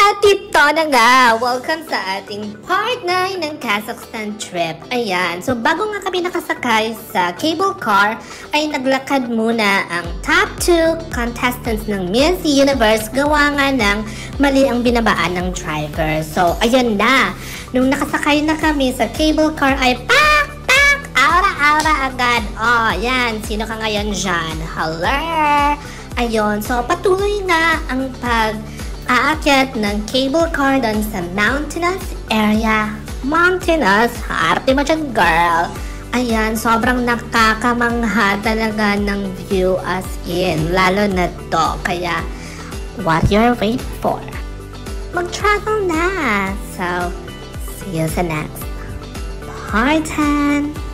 At ito na nga, welcome sa ating part 9 ng Kazakhstan trip. Ayan, so bago nga kami nakasakay sa cable car, ay naglakad muna ang top 2 contestants ng Miss Universe gawa nga ng mali ang binabaan ng driver. So, ayan na, nung nakasakay na kami sa cable car ay aura agad. Oh, yan, sino ka ngayon dyan? Hello! Ayun, so patuloy nga ang aakyat ng cable car doon sa mountainous area. Mountainous, arte mo dyan, girl. Ayan, sobrang nakakamangha talaga ng view as in, lalo na to. Kaya, what you're waiting for? Mag-travel na. So, see you sa next part 10.